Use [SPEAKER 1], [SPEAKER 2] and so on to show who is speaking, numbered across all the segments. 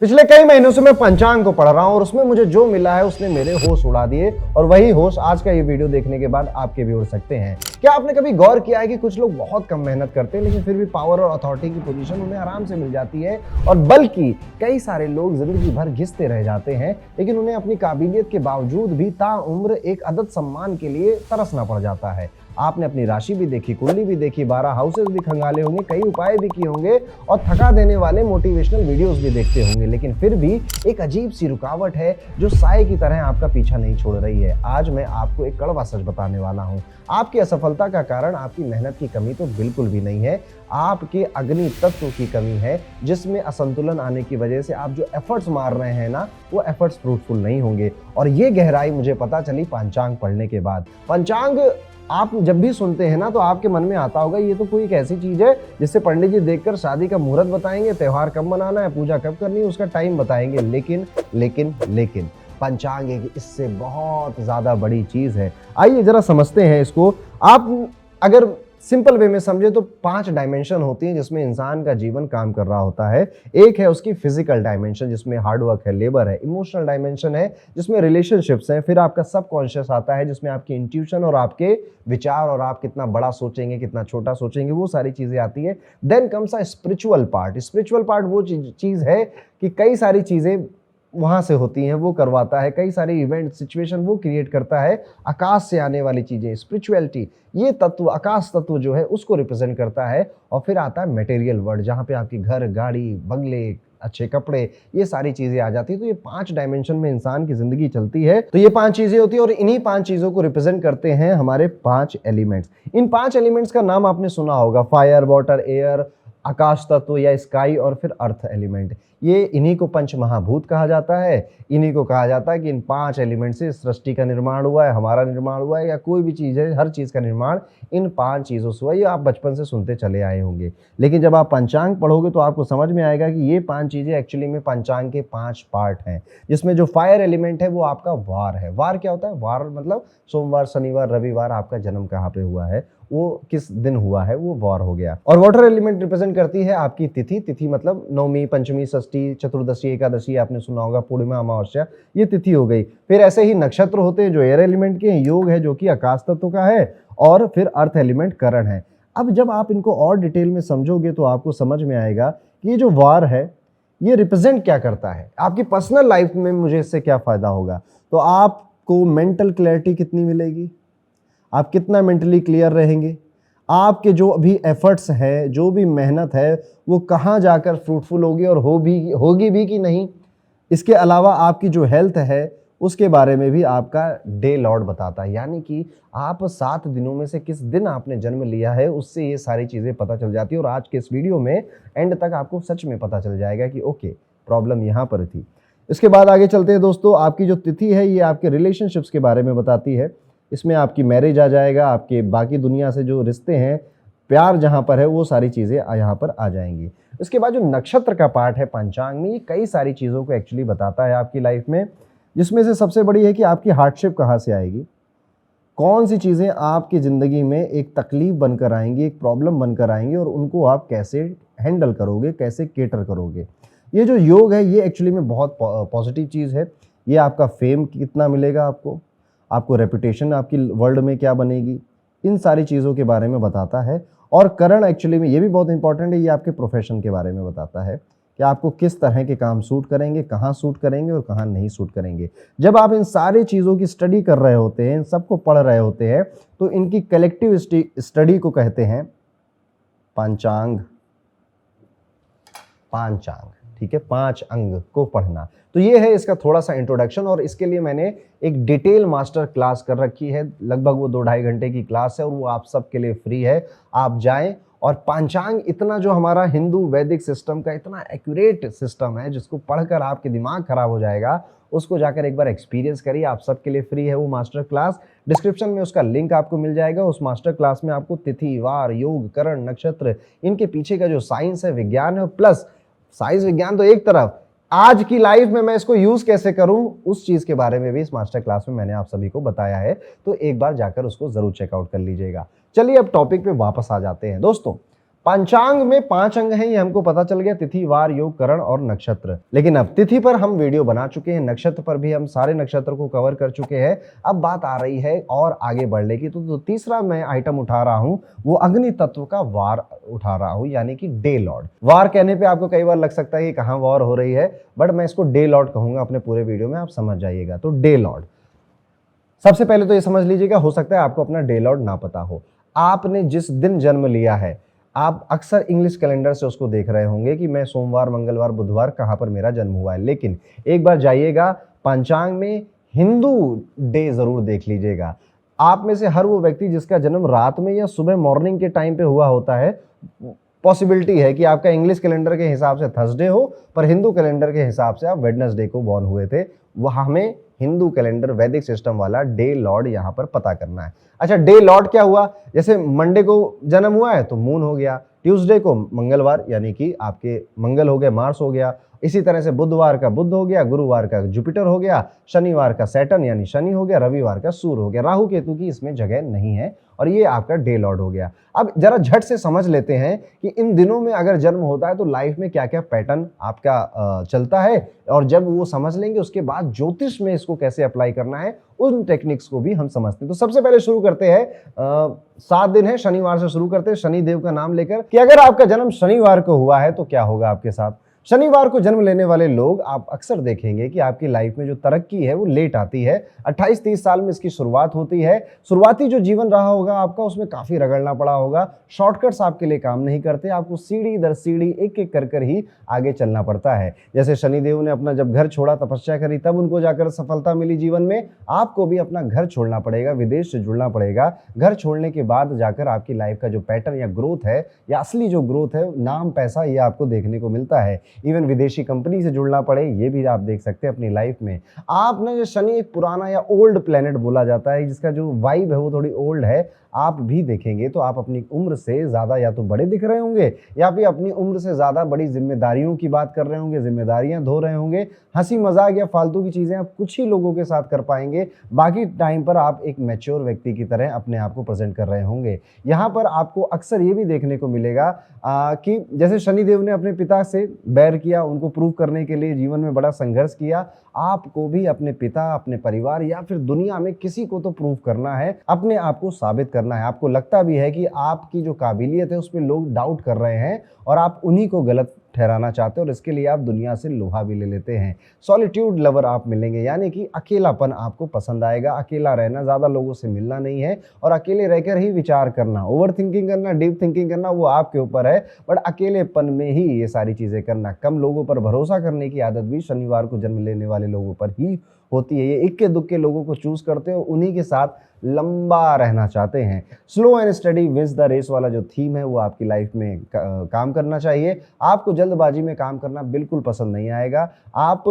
[SPEAKER 1] पिछले कई महीनों से मैं पंचांग को पढ़ रहा हूं और उसमें मुझे जो मिला है उसने मेरे होश उड़ा दिए और वही होश आज का ये वीडियो देखने के बाद आपके भी उड़ सकते हैं। क्या आपने कभी गौर किया है कि कुछ लोग बहुत कम मेहनत करते हैं लेकिन फिर भी पावर और अथॉरिटी की पोजीशन उन्हें आराम से मिल जाती है, और बल्कि कई सारे लोग जिंदगी भर घिसते रह जाते हैं लेकिन उन्हें अपनी काबिलियत के बावजूद भी ताउम्र एक अदद सम्मान के लिए तरसना पड़ जाता है। आपने अपनी राशि भी देखी, कुंडली भी देखी, 12 हाउसेस भी खंगाले होंगे, कई उपाय भी किए होंगे और थका देने वाले मोटिवेशनल वीडियोस भी देखते होंगे, लेकिन फिर भी एक अजीब सी रुकावट है जो साए की तरह आपका पीछा नहीं छोड़ रही है। आज मैं आपको एक कड़वा सच बताने वाला हूं। आपकी असफलता का कारण आपकी मेहनत की कमी तो बिल्कुल भी नहीं है, आपके अग्नि तत्व की कमी है, जिसमें असंतुलन आने की वजह से आप जो एफर्ट्स मार रहे हैं ना, वो एफर्ट्स फ्रूटफुल नहीं होंगे। और ये गहराई मुझे पता चली पंचांग पढ़ने के बाद। पंचांग आप जब भी सुनते हैं ना तो आपके मन में आता होगा ये तो कोई एक ऐसी चीज है जिससे पंडित जी देखकर शादी का मुहूर्त बताएंगे, त्योहार कब मनाना है, पूजा कब करनी है, उसका टाइम बताएंगे। लेकिन पंचांग एक इससे बहुत ज्यादा बड़ी चीज है। आइए जरा समझते हैं इसको। आप अगर सिंपल वे में समझे तो 5 डायमेंशन होती हैं जिसमें इंसान का जीवन काम कर रहा होता है। एक है उसकी फिजिकल डायमेंशन जिसमें हार्डवर्क है, लेबर है। इमोशनल डायमेंशन है जिसमें रिलेशनशिप्स हैं। फिर आपका सबकॉन्शियस आता है जिसमें आपकी इंट्यूशन और आपके विचार और आप कितना बड़ा सोचेंगे, कितना छोटा सोचेंगे, वो सारी चीजें आती है। Then comes a spiritual part. Spiritual part वो चीज है कि कई सारी चीजें वहां से होती हैं, वो करवाता है, कई सारे इवेंट सिचुएशन वो क्रिएट करता है। आकाश से आने वाली चीजें, स्पिरिचुअलिटी, ये तत्व, आकाश तत्व जो है उसको रिप्रेजेंट करता है। और फिर आता है मटेरियल वर्ल्ड जहां पे आपकी घर, गाड़ी, बंगले, अच्छे कपड़े, ये सारी चीजें आ जाती है। तो ये 5 डायमेंशन में इंसान की जिंदगी चलती है। तो ये 5 चीजें होती है और इन्हीं 5 चीजों को रिप्रेजेंट करते हैं हमारे 5 एलिमेंट्स। इन 5 एलिमेंट्स का नाम आपने सुना होगा, फायर, वाटर, एयर, आकाश तत्व या स्काई और फिर अर्थ एलिमेंट। ये इन्हीं को पंच महाभूत कहा जाता है। इन्हीं को कहा जाता है कि इन 5 एलिमेंट से सृष्टि का निर्माण हुआ है, हमारा निर्माण हुआ है, या कोई भी चीज़ है, हर चीज़ का निर्माण इन 5 चीज़ों से हुआ। ये आप बचपन से सुनते चले आए होंगे, लेकिन जब आप पंचांग पढ़ोगे तो आपको समझ में आएगा कि ये 5 चीज़ें एक्चुअली में पंचांग के 5 पार्ट हैं। जिसमें जो फायर एलिमेंट है वो आपका वार है। वार क्या होता है? वार मतलब सोमवार, शनिवार, रविवार आपका जन्म कहाँ पे हुआ है, वो किस दिन हुआ है, वो वार हो गया। और वाटर एलिमेंट रिप्रेजेंट करती है आपकी तिथि। तिथि मतलब नवमी, पंचमी, षष्ठी, चतुर्दशी, एकादशी, आपने सुना होगा, पूर्णिमा, अमावस्या, ये तिथि हो गई। फिर ऐसे ही नक्षत्र होते हैं जो एयर एलिमेंट के हैं, योग है जो कि आकाश तत्व का है, और फिर अर्थ एलिमेंट करण है। अब जब आप इनको और डिटेल में समझोगे तो आपको समझ में आएगा कि ये जो वार है ये रिप्रेजेंट क्या करता है आपकी पर्सनल लाइफ में। मुझे इससे क्या फायदा होगा? तो आपको मेंटल क्लैरिटी कितनी मिलेगी, आप कितना मेंटली क्लियर रहेंगे, आपके जो भी एफर्ट्स है, जो भी मेहनत है, वो कहाँ जाकर फ्रूटफुल होगी और होगी भी कि नहीं। इसके अलावा आपकी जो हेल्थ है उसके बारे में भी आपका डे लॉर्ड बताता है, यानी कि आप 7 दिनों में से किस दिन आपने जन्म लिया है उससे ये सारी चीज़ें पता चल जाती है। और आज के इस वीडियो में एंड तक आपको सच में पता चल जाएगा कि ओके, प्रॉब्लम यहाँ पर थी। इसके बाद आगे चलते हैं दोस्तों। आपकी जो तिथि है ये आपके रिलेशनशिप्स के बारे में बताती है। इसमें आपकी मैरिज आ जाएगा, आपके बाकी दुनिया से जो रिश्ते हैं, प्यार जहाँ पर है, वो सारी चीज़ें यहाँ पर आ जाएंगी। इसके बाद जो नक्षत्र का पार्ट है पंचांग में, ये कई सारी चीज़ों को एक्चुअली बताता है आपकी लाइफ में, जिसमें से सबसे बड़ी है कि आपकी हार्डशिप कहाँ से आएगी, कौन सी चीज़ें आपकी ज़िंदगी में एक तकलीफ बनकर आएंगी, एक प्रॉब्लम बनकर आएंगी, और उनको आप कैसे हैंडल करोगे, कैसे केटर करोगे। ये जो योग है ये एक्चुअली में बहुत पॉजिटिव चीज़ है। ये आपका फेम कितना मिलेगा, आपको रेपुटेशन आपकी वर्ल्ड में क्या बनेगी, इन सारी चीज़ों के बारे में बताता है। और करण एक्चुअली में ये भी बहुत इंपॉर्टेंट है, ये आपके प्रोफेशन के बारे में बताता है कि आपको किस तरह के काम सूट करेंगे, कहाँ सूट करेंगे और कहाँ नहीं सूट करेंगे। जब आप इन सारी चीज़ों की स्टडी कर रहे होते हैं, इन सबको पढ़ रहे होते हैं, तो इनकी कलेक्टिव स्टडी को कहते हैं पंचांग। ठीक है, 5 अंग को पढ़ना। तो ये है इसका थोड़ा सा इंट्रोडक्शन, और इसके लिए मैंने एक डिटेल मास्टर क्लास कर रखी है। लगभग वो 2-2.5 घंटे की क्लास है और वो आप सबके लिए फ्री है। आप जाएं और पंचांग इतना जो हमारा हिंदू वैदिक सिस्टम का इतना एक्यूरेट सिस्टम है जिसको पढ़कर आपके दिमाग खराब हो जाएगा, उसको जाकर एक बार एक्सपीरियंस करिए। आप सबके लिए फ्री है वो मास्टर क्लास। डिस्क्रिप्शन में उसका लिंक आपको मिल जाएगा। उस मास्टर क्लास में आपको तिथि, वार, योग, करण, नक्षत्र, इनके पीछे का जो साइंस है, विज्ञान है, प्लस साइंस विज्ञान तो एक तरफ, आज की लाइफ में मैं इसको यूज कैसे करूं उस चीज के बारे में भी इस मास्टर क्लास में मैंने आप सभी को बताया है। तो एक बार जाकर उसको जरूर चेकआउट कर लीजिएगा। चलिए अब टॉपिक पे वापस आ जाते हैं दोस्तों। पंचांग में 5 अंग हैं, ये हमको पता चल गया, तिथि, वार, योग, करण और नक्षत्र। लेकिन अब तिथि पर हम वीडियो बना चुके हैं, नक्षत्र पर भी हम सारे नक्षत्र को कवर कर चुके हैं। अब बात आ रही है और आगे बढ़ने की, तो तीसरा मैं आइटम उठा रहा हूं वो अग्नि तत्व का वार उठा रहा हूं, यानी कि डे लॉर्ड। वार कहने पे आपको कई बार लग सकता है कि कहां वॉर हो रही है, बट मैं इसको डे लॉर्ड कहूंगा अपने पूरे वीडियो में, आप समझ जाइएगा। तो डे लॉर्ड, सबसे पहले तो ये समझ लीजिएगा, हो सकता है आपको अपना डे लॉर्ड ना पता हो। आपने जिस दिन जन्म लिया है, आप अक्सर इंग्लिश कैलेंडर से उसको देख रहे होंगे कि मैं सोमवार, मंगलवार, बुधवार कहाँ पर मेरा जन्म हुआ है, लेकिन एक बार जाइएगा पंचांग में हिंदू डे जरूर देख लीजिएगा। आप में से हर वो व्यक्ति जिसका जन्म रात में या सुबह मॉर्निंग के टाइम पे हुआ होता है, पॉसिबिलिटी है कि आपका इंग्लिश कैलेंडर के हिसाब से थर्सडे हो, पर हिंदू कैलेंडर के हिसाब से आप वेडनेसडे को बॉर्न हुए थे। वह हमें हिंदू कैलेंडर वैदिक सिस्टम वाला डे लॉर्ड यहां पर पता करना है। अच्छा, डे लॉर्ड क्या हुआ? जैसे मंडे को जन्म हुआ है तो मून हो गया, ट्यूसडे को मंगलवार यानी कि आपके मंगल हो गया, मार्स हो गया, इसी तरह से बुधवार का बुध हो गया, गुरुवार का जुपिटर हो गया, शनिवार का सैटर्न यानी शनि हो गया, रविवार का सूर्य हो गया। राहु केतु की इसमें जगह नहीं है और ये आपका डे लॉर्ड हो गया। अब जरा झट से समझ लेते हैं कि इन दिनों में अगर जन्म होता है तो लाइफ में क्या क्या पैटर्न आपका चलता है, और जब वो समझ लेंगे उसके बाद ज्योतिष में इसको कैसे अप्लाई करना है, उन टेक्निक्स को भी हम समझते हैं। तो सबसे पहले शुरू करते हैं, 7 दिन है, शनिवार से शुरू करते हैं, शनिदेव का नाम लेकर कि अगर आपका जन्म शनिवार को हुआ है तो क्या होगा आपके साथ। शनिवार को जन्म लेने वाले लोग आप अक्सर देखेंगे कि आपकी लाइफ में जो तरक्की है वो लेट आती है। 28-30 साल में इसकी शुरुआत होती है। शुरुआती जो जीवन रहा होगा आपका, उसमें काफी रगड़ना पड़ा होगा, शॉर्टकट्स आपके लिए काम नहीं करते, आपको सीढ़ी दर सीढ़ी एक एक कर ही आगे चलना पड़ता है। जैसे शनिदेव ने अपना जब घर छोड़ा, तपस्या करी, तब उनको जाकर सफलता मिली जीवन में, आपको भी अपना घर छोड़ना पड़ेगा, विदेश से जुड़ना पड़ेगा। घर छोड़ने के बाद जाकर आपकी लाइफ का जो पैटर्न या ग्रोथ है, या असली जो ग्रोथ है, नाम पैसा, ये आपको देखने को मिलता है। इवन विदेशी कंपनी से जुड़ना पड़े, ये भी आप देख सकते हैं अपनी लाइफ में। आप ना, जो शनि एक पुराना या ओल्ड प्लेनेट बोला जाता है, जिसका जो वाइब है वो थोड़ी ओल्ड है, आप भी देखेंगे तो आप अपनी उम्र से ज्यादा या तो बड़े दिख रहे होंगे, या फिर अपनी उम्र से ज्यादा बड़ी जिम्मेदारियों की बात कर रहे होंगे, जिम्मेदारियां धो रहे होंगे। हंसी मजाक या फालतू की चीजें आप कुछ ही लोगों के साथ कर पाएंगे, बाकी टाइम पर आप एक मैच्योर व्यक्ति की तरह अपने आप को प्रेजेंट कर रहे होंगे। यहाँ पर आपको अक्सर ये भी देखने को मिलेगा कि जैसे शनिदेव ने अपने पिता से बैर किया, उनको प्रूव करने के लिए जीवन में बड़ा संघर्ष किया, आपको भी अपने पिता, अपने परिवार या फिर दुनिया में किसी को तो प्रूव करना है, अपने आप को साबित करना है। आपको लगता भी है कि आपकी जो काबिलियत है उस पर लोग डाउट कर रहे हैं और आप उन्हीं को गलत ठहराना चाहते हैं, और इसके लिए आप दुनिया से लोहा भी ले लेते हैं। सॉलिट्यूड लवर आप मिलेंगे, यानी कि अकेलापन आपको पसंद आएगा, अकेला रहना, ज़्यादा लोगों से मिलना नहीं है और अकेले रहकर ही विचार करना, ओवर थिंकिंग करना, डीप थिंकिंग करना, वो आपके ऊपर है, बट अकेलेपन में ही ये सारी चीज़ें करना। कम लोगों पर भरोसा करने की आदत भी शनिवार को जन्म लेने वाले लोगों पर ही होती है। ये इक्के दुक्के लोगों को चूज करते हैं और उन्हीं के साथ लंबा रहना चाहते हैं। Slow and steady wins the race वाला जो थीम है वो आपकी लाइफ में काम करना चाहिए। आपको जल्दबाजी में काम करना बिल्कुल पसंद नहीं आएगा। आप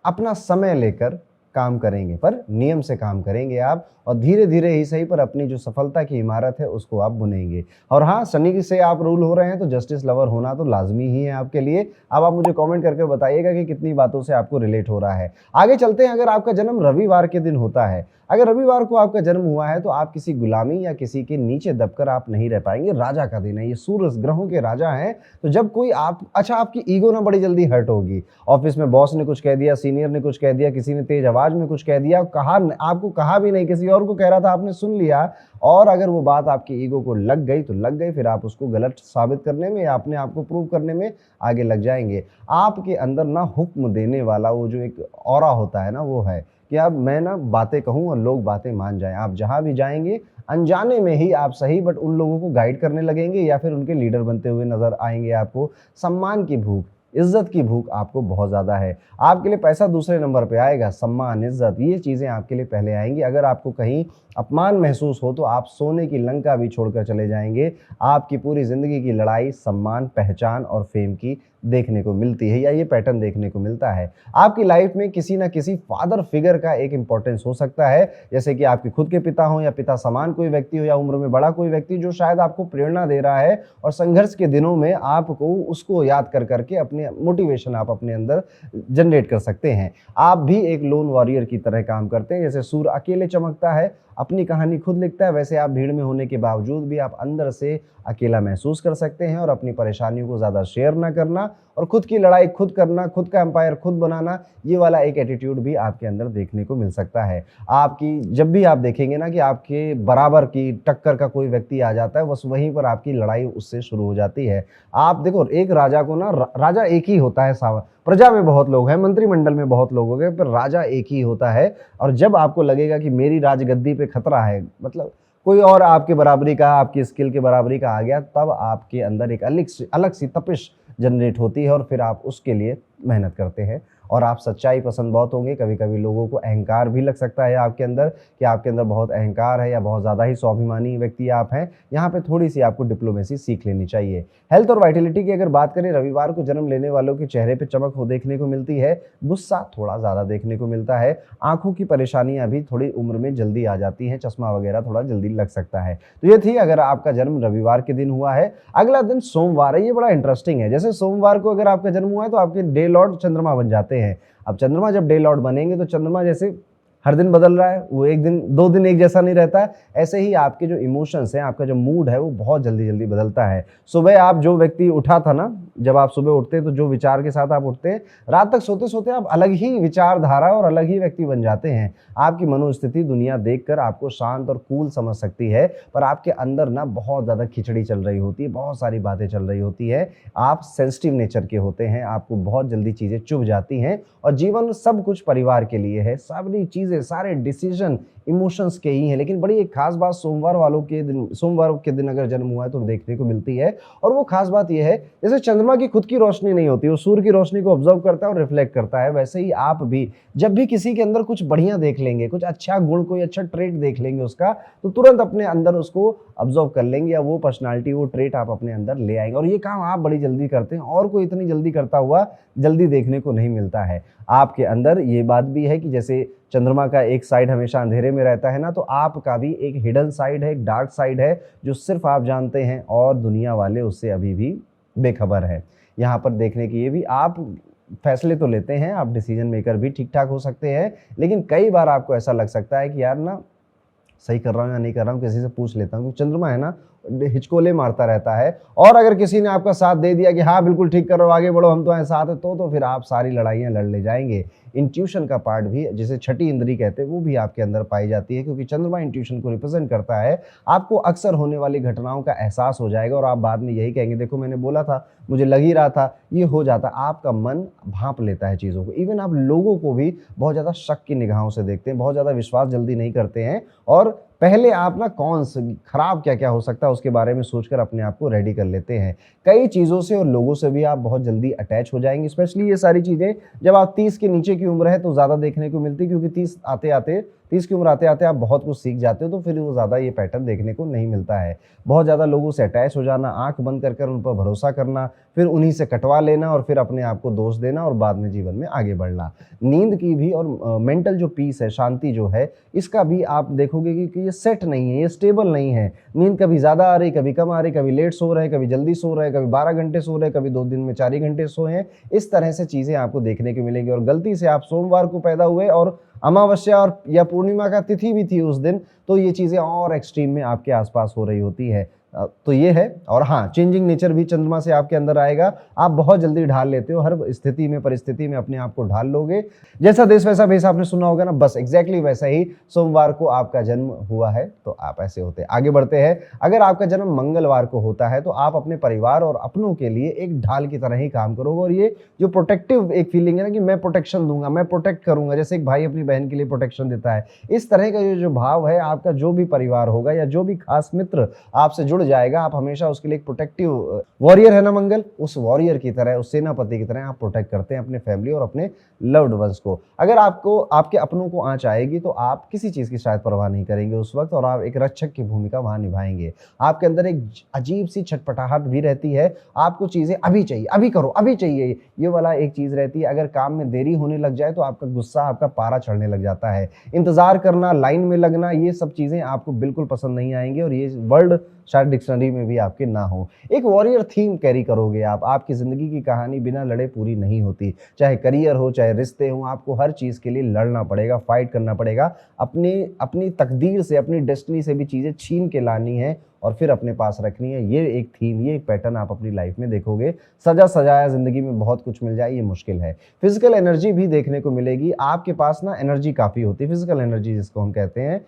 [SPEAKER 1] अपना समय लेकर काम करेंगे, पर नियम से काम करेंगे आप, और धीरे धीरे ही सही पर अपनी जो सफलता की इमारत है उसको आप बुनेंगे। और हाँ, शनि से आप रूल हो रहे हैं तो जस्टिस लवर होना तो लाजमी ही है आपके लिए। अब आप मुझे कमेंट करके बताइएगा कि कितनी बातों से आपको रिलेट हो रहा है। आगे चलते हैं। अगर आपका जन्म रविवार के दिन होता है, अगर रविवार को आपका जन्म हुआ है, तो आप किसी गुलामी या किसी के नीचे दबकर आप नहीं रह पाएंगे। राजा का दिन है, ये सूर्य ग्रहों के राजा हैं। तो जब कोई आपकी ईगो ना बड़ी जल्दी हर्ट होगी। ऑफिस में बॉस ने कुछ कह दिया, सीनियर ने कुछ कह दिया, किसी ने तेज आवाज में कुछ कह दिया, आपको कहा भी नहीं, किसी और को कह रहा था, आपने सुन लिया, और अगर वो बात आपकी ईगो को लग गई तो लग गई, फिर आप उसको गलत साबित करने में या अपने आप को प्रूव करने में आगे लग जाएंगे। आपके अंदर ना हुक्म देने वाला वो जो एक ऑरा होता है ना, वो है कि अब मैं ना बातें कहूं और लोग बातें मान जाएं। आप जहां भी जाएंगे अनजाने में ही आप सही, बट उन लोगों को गाइड करने लगेंगे या फिर उनके लीडर बनते हुए नजर आएंगे। आपको सम्मान की भूख, इज्जत की भूख आपको बहुत ज़्यादा है। आपके लिए पैसा दूसरे नंबर पे आएगा, सम्मान, इज्जत, ये चीज़ें आपके लिए पहले आएंगी। अगर आपको कहीं अपमान महसूस हो तो आप सोने की लंका भी छोड़कर चले जाएंगे। आपकी पूरी ज़िंदगी की लड़ाई सम्मान, पहचान और फेम की देखने को मिलती है, या ये पैटर्न देखने को मिलता है। आपकी लाइफ में किसी ना किसी फादर फिगर का एक इंपॉर्टेंस हो सकता है, जैसे कि आपके खुद के पिता हो या पिता समान कोई व्यक्ति हो, या उम्र में बड़ा कोई व्यक्ति जो शायद आपको प्रेरणा दे रहा है, और संघर्ष के दिनों में आपको उसको याद कर करके अपने मोटिवेशन आप अपने अंदर जनरेट कर सकते हैं। आप भी एक लोन वॉरियर की तरह काम करते हैं। जैसे सूर्य अकेले चमकता है, अपनी कहानी खुद लिखता है, वैसे आप भीड़ में होने के बावजूद भी आप अंदर से अकेला महसूस कर सकते हैं और अपनी परेशानियों को ज़्यादा शेयर ना करना और खुद की लड़ाई खुद करना, खुद का एम्पायर खुद बनाना, ये वाला एक एटीट्यूड भी आपके अंदर देखने को मिल सकता है। आपकी जब भी आप देखेंगे ना कि आपके बराबर की टक्कर का कोई व्यक्ति आ जाता है, बस वहीं पर आपकी लड़ाई उससे शुरू हो जाती है। आप देखो, एक राजा को ना राजा एक ही होता है, प्रजा में बहुत लोग हैं, मंत्रिमंडल में बहुत लोग हो गए, पर राजा एक ही होता है। और जब आपको लगेगा कि मेरी राजगद्दी पे खतरा है, मतलब कोई और आपके बराबरी का, आपकी स्किल के बराबरी का आ गया, तब आपके अंदर एक अलग सी तपिश जनरेट होती है और फिर आप उसके लिए मेहनत करते हैं। और आप सच्चाई पसंद बहुत होंगे। कभी कभी लोगों को अहंकार भी लग सकता है आपके अंदर, कि आपके अंदर बहुत अहंकार है या बहुत ज़्यादा ही स्वाभिमानी व्यक्ति आप हैं। यहाँ पे थोड़ी सी आपको डिप्लोमेसी सीख लेनी चाहिए। हेल्थ और वाइटलिटी की अगर बात करें, रविवार को जन्म लेने वालों के चेहरे पे चमक हो देखने को मिलती है, गुस्सा थोड़ा ज़्यादा देखने को मिलता है, आंखों की परेशानियां भी थोड़ी उम्र में जल्दी आ जाती हैं, चश्मा वगैरह थोड़ा जल्दी लग सकता है। तो ये थी अगर आपका जन्म रविवार के दिन हुआ है। अगला दिन सोमवार है, ये बड़ा इंटरेस्टिंग है। जैसे सोमवार को अगर आपका जन्म हुआ है तो आपके डे लॉर्ड चंद्रमा बन जाते हैं। अब चंद्रमा जब डे लॉर्ड बनेंगे तो चंद्रमा जैसे हर दिन बदल रहा है, वो एक दिन दो दिन एक जैसा नहीं रहता है, ऐसे ही आपके जो इमोशंस हैं, आपका जो मूड है वो बहुत जल्दी जल्दी बदलता है। सुबह आप जो व्यक्ति उठा था ना, जब आप सुबह उठते हैं तो जो विचार के साथ आप उठते हैं, रात तक सोते सोते आप अलग ही विचारधारा और अलग ही व्यक्ति बन जाते हैं। आपकी मनोस्थिति दुनिया देखकर आपको शांत और कूल समझ सकती है, पर आपके अंदर ना बहुत ज़्यादा खिचड़ी चल रही होती है, बहुत सारी बातें चल रही होती है। आप सेंसिटिव नेचर के होते हैं, आपको बहुत जल्दी चीज़ें चुभ जाती हैं और जीवन सब कुछ परिवार के लिए है, सारी चीज़ें, सारे डिसीजन इमोशंस के ही हैं। लेकिन बड़ी एक खास बात सोमवार के दिन अगर जन्म हुआ है तो देखने को मिलती है, और वो खास बात यह है, जैसे चंद्रमा की खुद की रोशनी नहीं होती, वो सूर्य की रोशनी को ऑब्जर्व करता है और रिफ्लेक्ट करता है, वैसे ही आप भी जब भी किसी के अंदर कुछ बढ़िया देख लेंगे, कुछ अच्छा गुण, कोई अच्छा ट्रेट देख लेंगे उसका, तो तुरंत अपने अंदर उसको ऑब्जर्व कर लेंगे, या वो पर्सनालिटी, वो ट्रेट आप अपने अंदर ले आएंगे। और ये काम आप बड़ी जल्दी करते हैं, और कोई इतनी जल्दी करता हुआ जल्दी देखने को नहीं मिलता है। आपके अंदर ये बात भी है कि जैसे चंद्रमा का एक साइड हमेशा अंधेरे में रहता है ना, तो आपका भी एक हिडन साइड है, एक डार्क साइड है, जो सिर्फ आप जानते हैं और दुनिया वाले उससे अभी भी बेखबर है। यहाँ पर देखने की ये भी, आप फैसले तो लेते हैं, आप डिसीजन मेकर भी ठीक ठाक हो सकते हैं, लेकिन कई बार आपको ऐसा लग सकता है कि यार ना सही कर रहा हूँ या नहीं कर रहा हूँ, किसी से पूछ लेता हूँ, क्योंकि चंद्रमा है ना हिचकोले मारता रहता है। और अगर किसी ने आपका साथ दे दिया कि हाँ बिल्कुल ठीक करो, आगे बढ़ो, हम तो साथ है, तो फिर आप सारी लड़ाइयाँ लड़ ले जाएंगे। इंट्यूशन का पार्ट भी, जिसे छठी इंद्री कहते हैं, वो भी आपके अंदर पाई जाती है, क्योंकि चंद्रमा इंट्यूशन को रिप्रेजेंट करता है। आपको अक्सर होने वाली घटनाओं का एहसास हो जाएगा और आप बाद में यही कहेंगे, देखो मैंने बोला था, मुझे लग ही रहा था, ये हो जाता। आपका मन भांप लेता है चीज़ों को। इवन आप लोगों को भी बहुत ज़्यादा शक की निगाहों से देखते हैं, बहुत ज़्यादा विश्वास जल्दी नहीं करते हैं, और पहले आप ना कौन सा खराब क्या क्या हो सकता है उसके बारे में सोचकर अपने आप को रेडी कर लेते हैं। कई चीज़ों से और लोगों से भी आप बहुत जल्दी अटैच हो जाएंगे। स्पेशली ये सारी चीज़ें जब आप 30 के नीचे की उम्र है तो ज़्यादा देखने को मिलती है, क्योंकि 30 की उम्र आते आते आप बहुत कुछ सीख जाते हो, तो फिर वो ज़्यादा ये पैटर्न देखने को नहीं मिलता है। बहुत ज़्यादा लोगों से अटैच हो जाना, आंख बंद कर उन पर भरोसा करना, फिर उन्हीं से कटवा लेना और फिर अपने आप को दोष देना और बाद में जीवन में आगे बढ़ना। नींद की भी और मेंटल जो पीस है, शांति जो है, इसका भी आप देखोगे कि ये सेट नहीं है, ये स्टेबल नहीं है। नींद कभी ज़्यादा आ रही, कभी कम आ रही, कभी लेट सो रहे हैं, कभी जल्दी सो रहे हैं, कभी 12 घंटे सो रहे हैं, कभी 2 दिन में 4 ही घंटे सोए हैं। इस तरह से चीज़ें आपको देखने को मिलेंगी। और गलती से आप सोमवार को पैदा हुए और अमावस्या और या पूर्णिमा का तिथि भी थी उस दिन, तो ये चीज़ें और एक्सट्रीम में आपके आसपास हो रही होती है। तो ये है। और हाँ, चेंजिंग नेचर भी चंद्रमा से आपके अंदर आएगा। आप बहुत जल्दी ढाल लेते हो, हर स्थिति में, परिस्थिति में अपने आप को ढाल लोगे। जैसा देश वैसा भेष आपने सुना होगा ना, बस एग्जैक्टली वैसा ही सोमवार को आपका जन्म हुआ है तो आप ऐसे होते हैं। आगे बढ़ते हैं। अगर आपका जन्म मंगलवार को होता है तो आप अपने परिवार और अपनों के लिए एक ढाल की तरह ही काम करोगे। और ये जो प्रोटेक्टिव एक फीलिंग है ना, कि मैं प्रोटेक्शन दूंगा, मैं प्रोटेक्ट करूंगा, जैसे एक भाई अपनी बहन के लिए प्रोटेक्शन देता है, इस तरह का जो भाव है, आपका जो भी परिवार होगा या जो भी खास मित्र आपसे जुड़ जाएगा, आप हमेशा उसके लिए एक प्रोटेक्टिव वॉरियर है ना मंगल, उस वॉरियर की तरह, उस सेनापति की तरह आप प्रोटेक्ट करते हैं अपने फैमिली और अपने लव्ड वंस को। अगर आपको आपके अपनों को आंच आएगी तो आप किसी चीज की शायद परवाह नहीं करेंगे उस वक्त, और आप एक रक्षक की भूमिका वहां निभाएंगे। आपके अंदर एक अजीब सी छटपटाहट भी रहती है, आपको चीजें अभी चाहिए, अभी करो, अभी चाहिए, ये वाला एक चीज रहती है। अगर काम में देरी होने लग जाए तो आपका गुस्सा, आपका पारा चढ़ने लग जाता है। इंतजार करना, लाइन में लगना, ये सब चीजें आपको बिल्कुल पसंद नहीं आएंगी। और ये वर्ल्ड शायद डिक्शनरी में भी आपके ना हो। एक वॉरियर थीम कैरी करोगे आप। आपकी ज़िंदगी की कहानी बिना लड़े पूरी नहीं होती। चाहे करियर हो, चाहे रिश्ते हों, आपको हर चीज़ के लिए लड़ना पड़ेगा, फाइट करना पड़ेगा। अपनी अपनी तकदीर से, अपनी डेस्टिनी से भी चीज़ें छीन के लानी है और फिर अपने पास रखनी है। ये एक थीम, ये एक पैटर्न आप अपनी लाइफ में देखोगे। सजा-सजाया ज़िंदगी में बहुत कुछ मिल जाए, ये मुश्किल है। फिज़िकल एनर्जी भी देखने को मिलेगी। आपके पास ना एनर्जी काफ़ी होती है, फिज़िकल एनर्जी जिसको हम कहते हैं।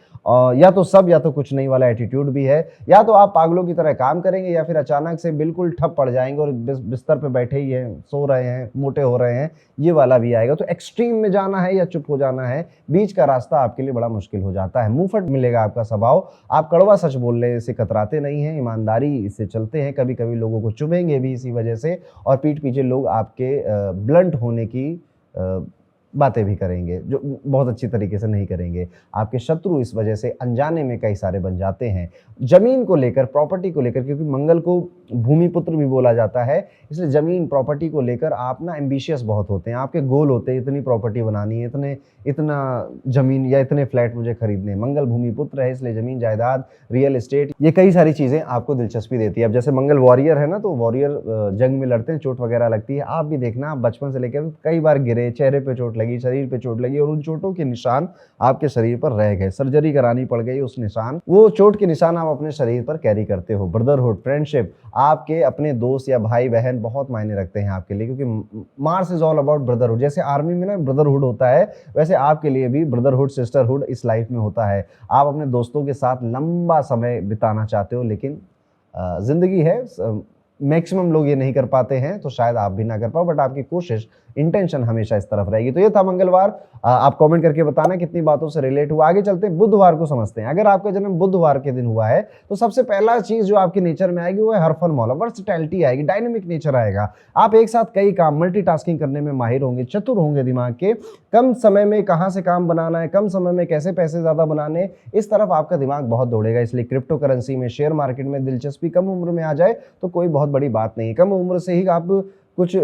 [SPEAKER 1] या तो सब या तो कुछ नहीं वाला एटीट्यूड भी है। या तो आप पागलों की तरह काम करेंगे या फिर अचानक से बिल्कुल ठप पड़ जाएँगे और बिस्तर पे बैठे ही हैं, सो रहे हैं, मोटे हो रहे हैं, ये वाला भी आएगा। तो एक्सट्रीम में जाना है या चुप हो जाना है, बीच का रास्ता आपके लिए बड़ा मुश्किल हो जाता है। मुँहफट मिलेगा आपका स्वभाव। आप कड़वा सच बोलने से कतराते नहीं हैं, ईमानदारी से चलते हैं। कभी-कभी लोगों को चुभेंगे भी इसी वजह से और पीठ पीछे लोग आपके ब्लंट होने की अ, बातें भी करेंगे, जो बहुत अच्छी तरीके से नहीं करेंगे। आपके शत्रु इस वजह से अनजाने में कई सारे बन जाते हैं। ज़मीन को लेकर, प्रॉपर्टी को लेकर, क्योंकि मंगल को भूमिपुत्र भी बोला जाता है, इसलिए ज़मीन, प्रॉपर्टी को लेकर आप ना एम्बिशियस बहुत होते हैं। आपके गोल होते हैं, इतनी प्रॉपर्टी बनानी है, इतना ज़मीन या इतने फ्लैट मुझे खरीदने हैं। मंगल भूमिपुत्र है, इसलिए ज़मीन, जायदाद, रियल एस्टेट, ये कई सारी चीज़ें आपको दिलचस्पी देती है। अब जैसे मंगल वॉरियर है ना, तो वॉरियर जंग में लड़ते हैं, चोट वगैरह लगती है। आप भी देखना, आप बचपन से लेकर कई बार गिरे, चेहरे पे चोट लगी, शरीर पे चोट लगी और उन चोटों के निशान आपके शरीर पर रह गए। सर्जरी करानी पड़ गई, उस निशान, वो चोट के निशान आप अपने शरीर पर कैरी करते हो। ब्रदरहुड, फ्रेंडशिप, आपके अपने दोस्त या भाई बहन बहुत मायने रखते हैं आपके लिए, क्योंकि Mars is all about brotherhood. जैसे आर्मी में ना ब्रदरहुड होता है, वैसे आपके लिए भी ब्रदरहुड, सिस्टरहुड इस लाइफ में होता है। आप अपने दोस्तों के साथ लंबा समय बिताना चाहते हो, लेकिन जिंदगी है, मैक्सिमम लोग ये नहीं कर पाते हैं, तो शायद आप भी ना कर पाओ, बट आपकी कोशिश, इंटेंशन हमेशा इस तरफ रहेगी। तो ये था मंगलवार। आप कमेंट करके बताना कितनी बातों से रिलेट हुआ। आगे चलते हैं, बुधवार को समझते हैं। अगर आपका जन्म बुधवार के दिन हुआ है तो सबसे पहला चीज जो आपके नेचर में आएगी वो है हरफन मौला, वर्सटैलिटी आएगी, डायनेमिक नेचर आएगा। आप एक साथ कई काम, मल्टीटास्किंग करने में माहिर होंगे, चतुर होंगे दिमाग के। कम समय में कहाँ से काम बनाना है, कम समय में कैसे पैसे ज्यादा बनाने, इस तरफ आपका दिमाग बहुत दौड़ेगा। इसलिए क्रिप्टो करेंसी में, शेयर मार्केट में दिलचस्पी कम उम्र में आ जाए तो कोई बहुत बड़ी बात नहीं है। कम उम्र से ही आप कुछ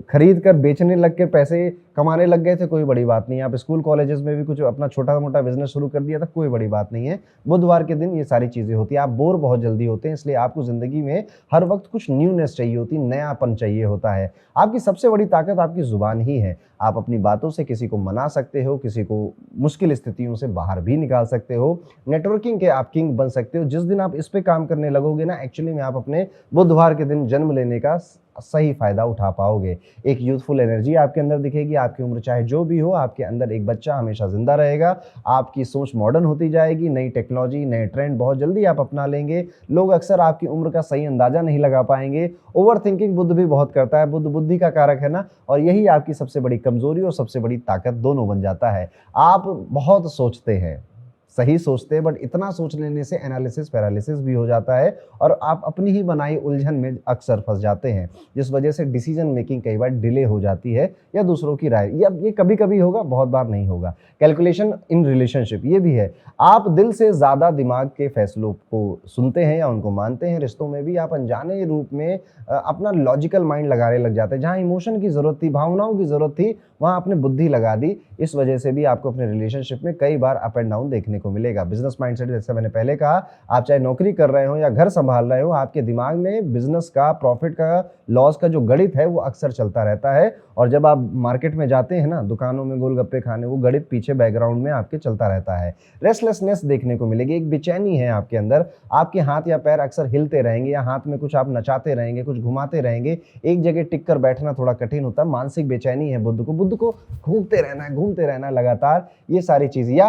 [SPEAKER 1] खरीद कर बेचने लग के पैसे कमाने लग गए थे, कोई बड़ी बात नहीं है। आप स्कूल कॉलेजेस में भी कुछ अपना छोटा मोटा बिजनेस शुरू कर दिया था, कोई बड़ी बात नहीं है। बुधवार के दिन ये सारी चीजें होती है। आप बोर बहुत जल्दी होते हैं, इसलिए आपको जिंदगी में हर वक्त कुछ न्यूनेस चाहिए होती, नयापन चाहिए होता है। आपकी सबसे बड़ी ताकत आपकी जुबान ही है। आप अपनी बातों से किसी को मना सकते हो, किसी को मुश्किल स्थितियों से बाहर भी निकाल सकते हो। नेटवर्किंग के आप किंग बन सकते हो। जिस दिन आप इस पे काम करने लगोगे ना, एक्चुअली में आप अपने बुधवार के दिन जन्म लेने का सही फायदा उठा पाओगे। एक यूथफुल एनर्जी आपके अंदर दिखेगी। आपकी उम्र चाहे जो भी हो, आपके अंदर एक बच्चा हमेशा जिंदा रहेगा। आपकी सोच मॉडर्न होती जाएगी। नई टेक्नोलॉजी, नए ट्रेंड बहुत जल्दी आप अपना लेंगे। लोग अक्सर आपकी उम्र का सही अंदाजा नहीं लगा पाएंगे। ओवर थिंकिंग बुद्ध भी बहुत करता है, बुद्ध बुद्धि का कारक है ना, और यही आपकी सबसे बड़ी कमजोरी और सबसे बड़ी ताकत दोनों बन जाता है। आप बहुत सोचते हैं, सही सोचते हैं, बट इतना सोच लेने से एनालिसिस पैरालिसिस भी हो जाता है और आप अपनी ही बनाई उलझन में अक्सर फंस जाते हैं, जिस वजह से डिसीजन मेकिंग कई बार डिले हो जाती है या दूसरों की राय, या ये कभी कभी होगा, बहुत बार नहीं होगा। कैलकुलेशन इन रिलेशनशिप, ये भी है। आप दिल से ज्यादा दिमाग के फैसलों को सुनते हैं या उनको मानते हैं। रिश्तों में भी आप अनजाने रूप में अपना लॉजिकल माइंड लगाने लग जाते हैं। जहां इमोशन की जरूरत थी, भावनाओं की जरूरत थी, वहां आपने बुद्धि लगा दी। इस वजह से भी आपको अपने रिलेशनशिप में कई बार अप एंड डाउन देखने को मिलेगा। बिजनेस माइंडसेट, जैसे मैंने पहले कहा, आप चाहे नौकरी कर रहे हो या घर संभाल रहे हो, आपके दिमाग में बिजनेस का, प्रॉफिट का, लॉस का जो गणित है वो अक्सर चलता रहता है। और जब आप मार्केट में जाते हैं ना, दुकानों में गोलगप्पे खाने, वो गणित पीछे बैकग्राउंड में आपके चलता रहता है। रेस्टलेसनेस देखने को मिलेगी, एक बेचैनी है आपके अंदर। आपके हाथ या पैर अक्सर हिलते रहेंगे या हाथ में कुछ आप नचाते रहेंगे, कुछ घुमाते रहेंगे। एक जगह टिक कर बैठना थोड़ा कठिन होता है। मानसिक बेचैनी है बुद्ध को घूमते रहना है लगातार, ये सारी चीज।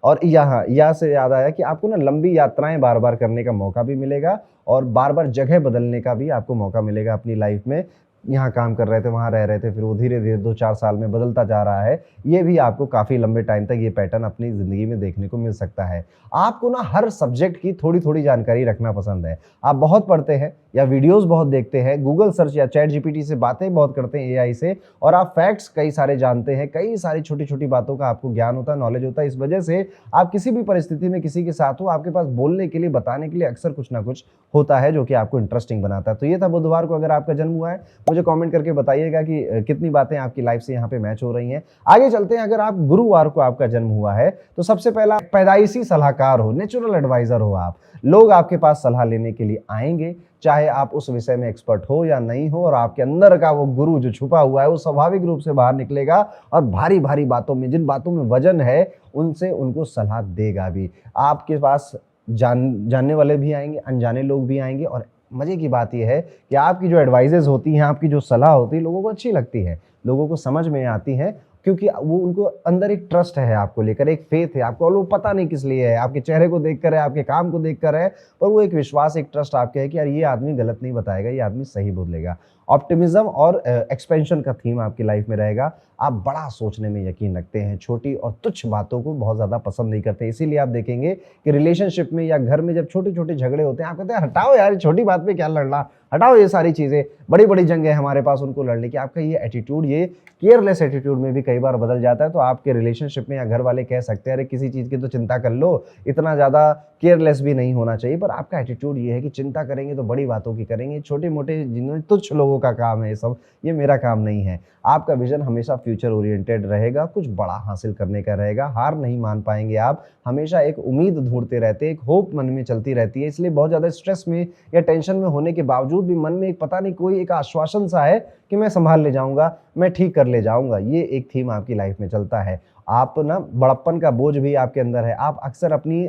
[SPEAKER 1] और यहाँ से याद आया कि आपको ना लंबी यात्राएं बार बार करने का मौका भी मिलेगा और बार बार जगह बदलने का भी आपको मौका मिलेगा अपनी लाइफ में। यहाँ काम कर रहे थे, वहाँ रह रहे थे, फिर वो धीरे धीरे 2-4 साल में बदलता जा रहा है। ये भी आपको काफ़ी लंबे टाइम तक ये पैटर्न अपनी ज़िंदगी में देखने को मिल सकता है। आपको ना हर सब्जेक्ट की थोड़ी थोड़ी जानकारी रखना पसंद है। आप बहुत पढ़ते हैं या वीडियोस बहुत देखते हैं, गूगल सर्च या चैट जीपीटी से बातें बहुत करते हैं, एआई से, और आप फैक्ट्स कई सारे जानते हैं। कई सारी छोटी छोटी बातों का आपको ज्ञान होता है, नॉलेज होता है। इस वजह से आप किसी भी परिस्थिति में किसी के साथ हो, आपके पास बोलने के लिए, बताने के लिए अक्सर कुछ ना कुछ होता है जो कि आपको इंटरेस्टिंग बनाता है। तो ये था बुधवार को अगर आपका जन्म हुआ है। मुझे कमेंट करके बताइएगा कि कितनी बातें आपकी लाइफ से यहाँ पे मैच हो रही हैं। आगे चलते हैं। अगर आप गुरुवार को आपका जन्म हुआ है तो सबसे पहला पैदाइशी सलाहकार हो, नेचुरल एडवाइजर हो आप। लोग आपके पास सलाह लेने के लिए आएंगे, चाहे आप उस विषय में एक्सपर्ट हो या नहीं हो, और आपके अंदर का वो गुरु जो छुपा हुआ है वो स्वाभाविक रूप से बाहर निकलेगा और भारी भारी बातों में, जिन बातों में वजन है, उनसे उनको सलाह देगा भी। आपके पास जानने वाले भी आएंगे, अनजाने लोग भी आएंगे। और मजे की बात यह है कि आपकी जो एडवाइजेज होती हैं, आपकी जो सलाह होती है, लोगों को अच्छी लगती है, लोगों को समझ में आती है, क्योंकि वो उनको अंदर एक ट्रस्ट है आपको लेकर, एक फेथ है आपको। और वो पता नहीं किस लिए है, आपके चेहरे को देखकर है, आपके काम को देखकर है, पर वो एक विश्वास, एक ट्रस्ट आपके है कि यार ये आदमी गलत नहीं बताएगा, ये आदमी सही बोलेगा। ऑप्टिमिज्म और एक्सपेंशन का थीम आपकी लाइफ में रहेगा। आप बड़ा सोचने में यकीन रखते हैं, छोटी और तुच्छ बातों को बहुत ज़्यादा पसंद नहीं करते। इसीलिए आप देखेंगे कि रिलेशनशिप में या घर में जब छोटे छोटे झगड़े होते हैं, आप कहते हैं हटाओ यार, छोटी बात पे क्या लड़ना, हटाओ ये सारी चीज़ें, बड़ी बड़ी जंगें हमारे पास, उनको लड़ने की। आपका ये एटीट्यूड, ये केयरलेस एटीट्यूड में भी कई बार बदल जाता है। तो आपके रिलेशनशिप में या घर वाले कह सकते हैं अरे किसी चीज़ की तो चिंता कर लो, इतना ज़्यादा केयरलेस भी नहीं होना चाहिए। पर आपका एटीट्यूड ये है कि चिंता करेंगे तो बड़ी बातों की करेंगे, छोटे मोटे जिन्होंने तुच्छ लोगों का काम है ये सब, ये मेरा काम नहीं है। आपका विजन हमेशा फ्यूचर ओरिएंटेड रहेगा, कुछ बड़ा हासिल करने का रहेगा, हार नहीं मान पाएंगे आप। हमेशा एक उम्मीद ढूंढते रहते हैं, एक होप मन में चलती रहती है। इसलिए बहुत ज़्यादा स्ट्रेस में या टेंशन में होने के बावजूद भी मन में एक पता नहीं कोई एक आश्वासन सा है कि मैं संभाल ले जाऊंगा, मैं ठीक कर ले जाऊंगा। ये एक थीम आपकी लाइफ में चलता है। आप ना बड़प्पन का बोझ भी आपके अंदर है। आप अक्सर अपनी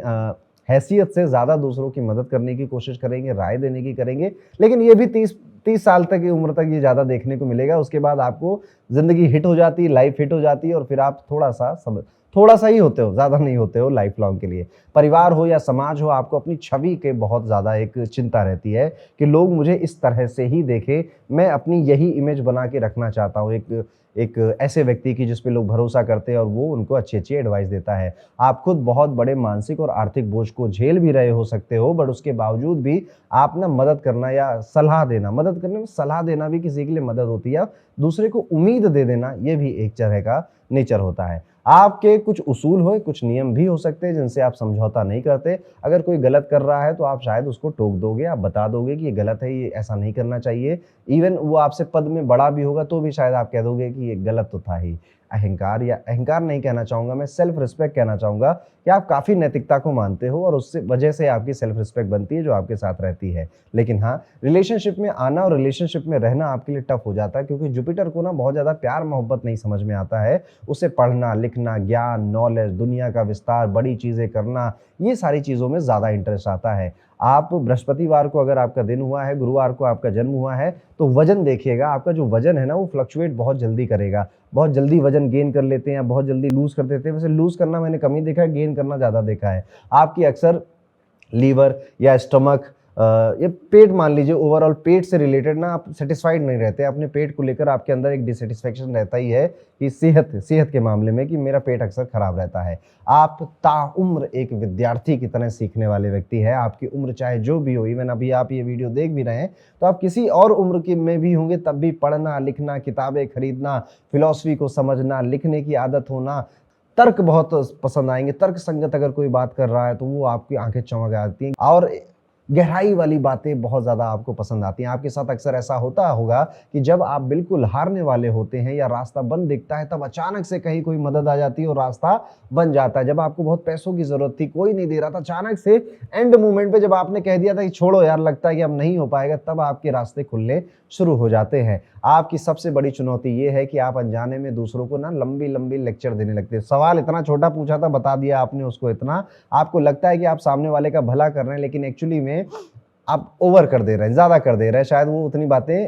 [SPEAKER 1] हैसियत से ज़्यादा दूसरों की मदद करने की कोशिश करेंगे, राय देने की करेंगे, लेकिन ये भी 30 साल तक की उम्र तक ये ज़्यादा देखने को मिलेगा। उसके बाद आपको ज़िंदगी हिट हो जाती है, लाइफ हिट हो जाती है, और फिर आप थोड़ा सा ही होते हो, ज़्यादा नहीं होते हो लाइफ लॉन्ग के लिए। परिवार हो या समाज हो, आपको अपनी छवि के बहुत ज़्यादा एक चिंता रहती है कि लोग मुझे इस तरह से ही देखें, मैं अपनी यही इमेज बना के रखना चाहता हूँ, एक ऐसे व्यक्ति की जिस पे लोग भरोसा करते हैं और वो उनको अच्छी अच्छी एडवाइस देता है। आप खुद बहुत बड़े मानसिक और आर्थिक बोझ को झेल भी रहे हो सकते हो, बट उसके बावजूद भी आप ना मदद करना या सलाह देना, मदद करने में सलाह देना भी किसी के लिए मदद होती है, दूसरे को उम्मीद दे देना, ये भी एक तरह का नेचर होता है। आपके कुछ उसूल हो, कुछ नियम भी हो सकते हैं जिनसे आप समझौता नहीं करते। अगर कोई गलत कर रहा है तो आप शायद उसको टोक दोगे, आप बता दोगे कि ये गलत है, ये ऐसा नहीं करना चाहिए। इवन वो आपसे पद में बड़ा भी होगा तो भी शायद आप कह दोगे कि ये गलत तो था ही। अहंकार, या अहंकार नहीं कहना चाहूँगा मैं, सेल्फ रिस्पेक्ट कहना चाहूँगा कि आप काफ़ी नैतिकता को मानते हो और उससे वजह से आपकी सेल्फ रिस्पेक्ट बनती है जो आपके साथ रहती है। लेकिन हाँ, रिलेशनशिप में आना और रिलेशनशिप में रहना आपके लिए टफ हो जाता है, क्योंकि जुपिटर को ना बहुत ज़्यादा प्यार मोहब्बत नहीं समझ में आता है। उसे पढ़ना लिखना, ज्ञान, नॉलेज, दुनिया का विस्तार, बड़ी चीज़ें करना, ये सारी चीज़ों में ज़्यादा इंटरेस्ट आता है। आप बृहस्पतिवार को अगर आपका दिन हुआ है, गुरुवार को आपका जन्म हुआ है, तो वजन देखिएगा। आपका जो वजन है ना वो फ्लक्चुएट बहुत जल्दी करेगा, बहुत जल्दी वजन गेन कर लेते हैं, बहुत जल्दी लूज कर देते हैं। वैसे लूज करना मैंने कम ही देखा है, गेन करना ज़्यादा देखा है। आपकी अक्सर लीवर या स्टमक ये पेट, मान लीजिए ओवरऑल पेट से रिलेटेड ना आप सेटिस्फाइड नहीं रहते। अपने पेट को लेकर आपके अंदर एक डिससेटिस्फेक्शन रहता ही है कि सेहत के मामले में कि मेरा पेट अक्सर खराब रहता है। आप ताउम्र एक विद्यार्थी की तरह सीखने वाले व्यक्ति है। आपकी उम्र चाहे जो भी हो, इवन अभी आप ये वीडियो देख भी रहे हैं तो आप किसी और उम्र की में भी होंगे, तब भी पढ़ना लिखना, किताबें खरीदना, फिलॉसफी को समझना, लिखने की आदत होना, तर्क बहुत पसंद आएंगे। तर्क संगत अगर कोई बात कर रहा है तो वो आपकी आंखें चमक आती हैं, और गहराई वाली बातें बहुत ज़्यादा आपको पसंद आती हैं। आपके साथ अक्सर ऐसा होता होगा कि जब आप बिल्कुल हारने वाले होते हैं या रास्ता बंद दिखता है, तब अचानक से कहीं कोई मदद आ जाती है और रास्ता बन जाता है। जब आपको बहुत पैसों की ज़रूरत थी, कोई नहीं दे रहा था, अचानक से एंड मोमेंट पे जब आपने कह दिया था कि छोड़ो यार, लगता है कि अब नहीं हो पाएगा, तब आपके रास्ते खुलने शुरू हो जाते हैं। आपकी सबसे बड़ी चुनौती ये है कि आप अनजाने में दूसरों को ना लंबी लंबी लेक्चर देने लगते हैं। सवाल इतना छोटा पूछा था, बता दिया आपने उसको इतना। आपको लगता है कि आप सामने वाले का भला कर रहे हैं, लेकिन एक्चुअली में आप ओवर कर दे रहे हैं, ज़्यादा कर दे रहे हैं। शायद वो उतनी बातें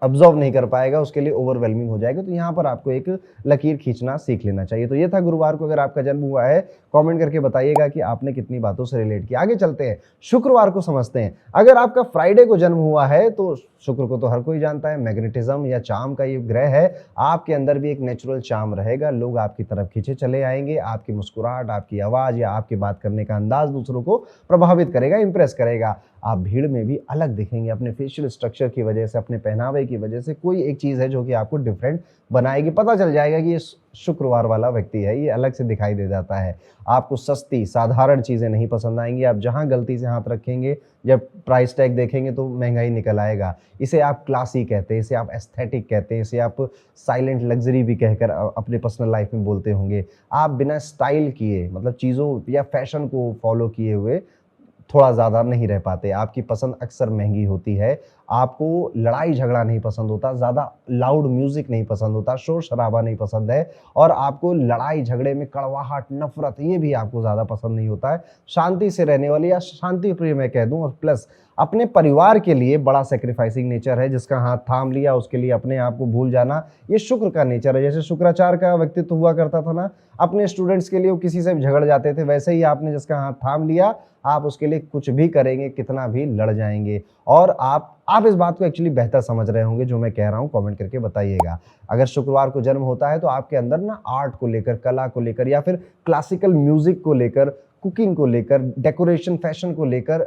[SPEAKER 1] अब्जॉर्व नहीं कर पाएगा, उसके लिए ओवरवेलमिंग हो जाएगा। तो यहाँ पर आपको एक लकीर खींचना सीख लेना चाहिए। तो ये था गुरुवार को अगर आपका जन्म हुआ है, कमेंट करके बताइएगा कि आपने कितनी बातों से रिलेट किया। आगे चलते हैं, शुक्रवार को समझते हैं। अगर आपका फ्राइडे को जन्म हुआ है तो शुक्र को तो हर कोई जानता है, मैग्नेटिज्म या चार्म का ये ग्रह है। आपके अंदर भी एक नेचुरल चार्म रहेगा, लोग आपकी तरफ खींचे चले आएंगे। आपकी मुस्कुराहट, आपकी आवाज़ या आपकी बात करने का अंदाज दूसरों को प्रभावित करेगा, इंप्रेस करेगा। आप भीड़ में भी अलग दिखेंगे अपने फेशियल स्ट्रक्चर की वजह से, अपने पहनावे की वजह से। कोई एक चीज़ है जो कि आपको डिफरेंट बनाएगी, पता चल जाएगा कि ये शुक्रवार वाला व्यक्ति है, ये अलग से दिखाई दे जाता है। आपको सस्ती साधारण चीज़ें नहीं पसंद आएंगी। आप जहाँ गलती से हाथ रखेंगे, जब प्राइस टैग देखेंगे तो महंगाई निकल आएगा। इसे आप क्लासी कहते हैं, इसे आप एस्थेटिक कहते हैं, इसे आप साइलेंट लग्जरी भी कहकर अपने पर्सनल लाइफ में बोलते होंगे। आप बिना स्टाइल किए, मतलब चीज़ों या फैशन को फॉलो किए हुए थोड़ा ज़्यादा नहीं रह पाते। आपकी पसंद अक्सर महंगी होती है। आपको लड़ाई झगड़ा नहीं पसंद होता, ज़्यादा लाउड म्यूज़िक नहीं पसंद होता, शोर शराबा नहीं पसंद है, और आपको लड़ाई झगड़े में कड़वाहट, नफ़रत, ये भी आपको ज़्यादा पसंद नहीं होता है। शांति से रहने वाली या शांति प्रिय मैं कह दूँ, और प्लस अपने परिवार के लिए बड़ा सैक्रिफाइसिंग नेचर है। जिसका हाथ थाम लिया उसके लिए अपने आप को भूल जाना, ये शुक्र का नेचर है। जैसे शुक्राचार्य का व्यक्तित्व हुआ करता था ना, अपने स्टूडेंट्स के लिए वो किसी से भी झगड़ जाते थे, वैसे ही आपने जिसका हाथ थाम लिया, आप उसके लिए कुछ भी करेंगे, कितना भी लड़ जाएंगे। और आप इस बात को एक्चुअली बेहतर समझ रहे होंगे जो मैं कह रहा हूँ, कमेंट करके बताइएगा। अगर शुक्रवार को जन्म होता है तो आपके अंदर ना आर्ट को लेकर, कला को लेकर, या फिर क्लासिकल म्यूजिक को लेकर, कुकिंग को लेकर, डेकोरेशन, फैशन को लेकर,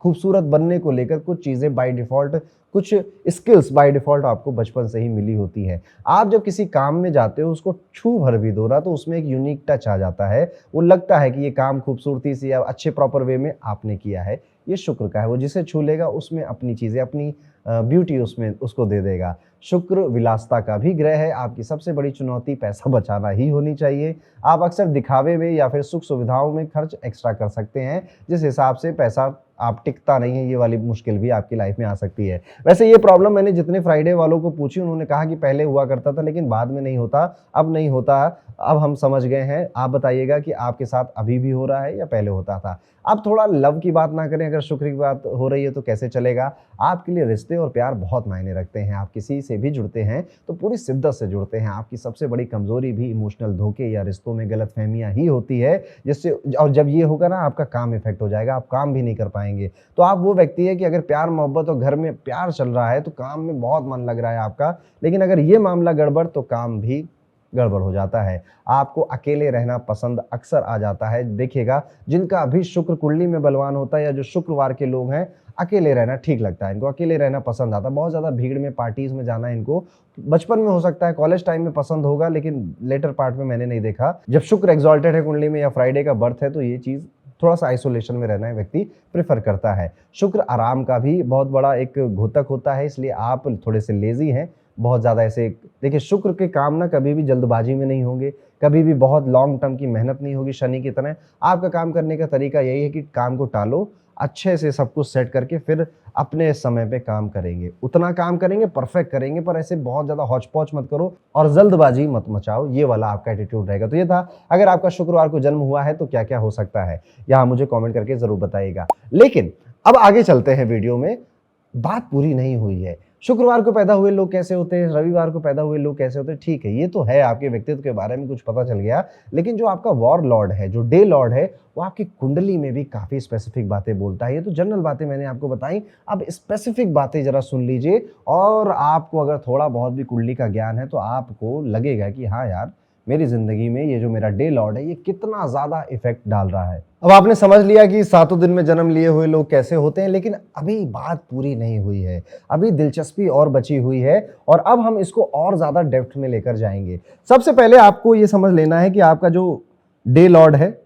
[SPEAKER 1] खूबसूरत बनने को लेकर कुछ चीज़ें बाय डिफ़ॉल्ट, कुछ स्किल्स बाय डिफ़ॉल्ट आपको बचपन से ही मिली होती है। आप जब किसी काम में जाते हो, उसको छू भर भी दो ना, तो उसमें एक यूनिक टच आ जाता है। वो लगता है कि ये काम खूबसूरती से या अच्छे प्रॉपर वे में आपने किया है। ये शुक्र का है। वो जिसे छू लेगा उसमें अपनी चीज़ें, अपनी ब्यूटी उसमें उसको दे देगा। शुक्र विलासता का भी ग्रह है। आपकी सबसे बड़ी चुनौती पैसा बचाना ही होनी चाहिए। आप अक्सर दिखावे में या फिर सुख सुविधाओं में खर्च एक्स्ट्रा कर सकते हैं, जिस हिसाब से पैसा आप टिकता नहीं है। ये वाली मुश्किल भी आपकी लाइफ में आ सकती है। वैसे ये प्रॉब्लम मैंने जितने फ्राइडे वालों को पूछी, उन्होंने कहा कि पहले हुआ करता था लेकिन बाद में नहीं होता, अब नहीं होता, अब हम समझ गए हैं। आप बताइएगा कि आपके साथ अभी भी हो रहा है या पहले होता था। आप थोड़ा लव की बात ना करें, अगर शुक्र की बात हो रही है तो कैसे चलेगा। आपके लिए रिश्ते और प्यार बहुत मायने रखते हैं। आप किसी से भी जुड़ते हैं तो पूरी शिद्दत से जुड़ते हैं। आपकी सबसे बड़ी कमजोरी भी इमोशनल धोखे या रिश्तों में गलतफहमियां ही होती है, जिससे, और जब ये होगा ना, आपका काम इफेक्ट हो जाएगा, आप काम भी नहीं कर पाएंगे। तो आप वो व्यक्ति है कि अगर प्यार मोहब्बत और घर में प्यार चल रहा है तो काम में बहुत मन लग रहा है आपका, लेकिन अगर ये मामला गड़बड़ तो काम भी गड़बड़ हो जाता है। आपको अकेले रहना पसंद अक्सर आ जाता है। देखिएगा, जिनका अभी शुक्र कुंडली में बलवान होता है या जो शुक्रवार के लोग हैं, अकेले रहना ठीक लगता है इनको, अकेले रहना पसंद आता है। बहुत ज़्यादा भीड़ में, पार्टीज में जाना इनको बचपन में हो सकता है, कॉलेज टाइम में पसंद होगा, लेकिन लेटर पार्ट में मैंने नहीं देखा। जब शुक्र एग्जॉल्टेड है कुंडली में या फ्राइडे का बर्थ है तो ये चीज़ थोड़ा सा आइसोलेशन में रहना है व्यक्ति प्रेफर करता है। शुक्र आराम का भी बहुत बड़ा एक घोतक होता है, इसलिए आप थोड़े से लेजी हैं, बहुत ज़्यादा ऐसे। देखिए, शुक्र के काम ना कभी भी जल्दबाजी में नहीं होंगे, कभी भी बहुत लॉन्ग टर्म की मेहनत नहीं होगी शनि की तरह। आपका काम करने का तरीका यही है कि काम को टालो, अच्छे से सब कुछ सेट करके फिर अपने समय पे काम करेंगे। उतना काम करेंगे, परफेक्ट करेंगे, पर ऐसे बहुत ज़्यादा हौच-पौच मत करो और जल्दबाजी मत मचाओ। ये वाला आपका एटीट्यूड रहेगा। तो ये था, अगर आपका शुक्रवार को जन्म हुआ है तो क्या-क्या हो सकता है, यहाँ मुझे कमेंट करके ज़रूर बताइएगा। लेकिन अब आगे चलते हैं वीडियो में। बात पूरी नहीं हुई है। शुक्रवार को पैदा हुए लोग कैसे होते हैं, रविवार को पैदा हुए लोग कैसे होते हैं, ठीक है, ये तो है, आपके व्यक्तित्व के बारे में कुछ पता चल गया। लेकिन जो आपका वॉर लॉर्ड है, जो डे लॉर्ड है, वो आपकी कुंडली में भी काफ़ी स्पेसिफिक बातें बोलता है। ये तो जनरल बातें मैंने आपको बताई, अब स्पेसिफिक बातें ज़रा सुन लीजिए। और आपको अगर थोड़ा बहुत भी कुंडली का ज्ञान है तो आपको लगेगा कि हाँ यार, मेरी ज़िंदगी में ये जो मेरा डे लॉर्ड है, ये कितना ज़्यादा इफेक्ट डाल रहा है। अब आपने समझ लिया कि सातों दिन में जन्म लिए हुए लोग कैसे होते हैं, लेकिन अभी बात पूरी नहीं हुई है, अभी दिलचस्पी और बची हुई है, और अब हम इसको और ज़्यादा डेप्थ में लेकर जाएंगे। सबसे पहले आपको ये समझ लेना है कि आपका जो डे लॉर्ड है,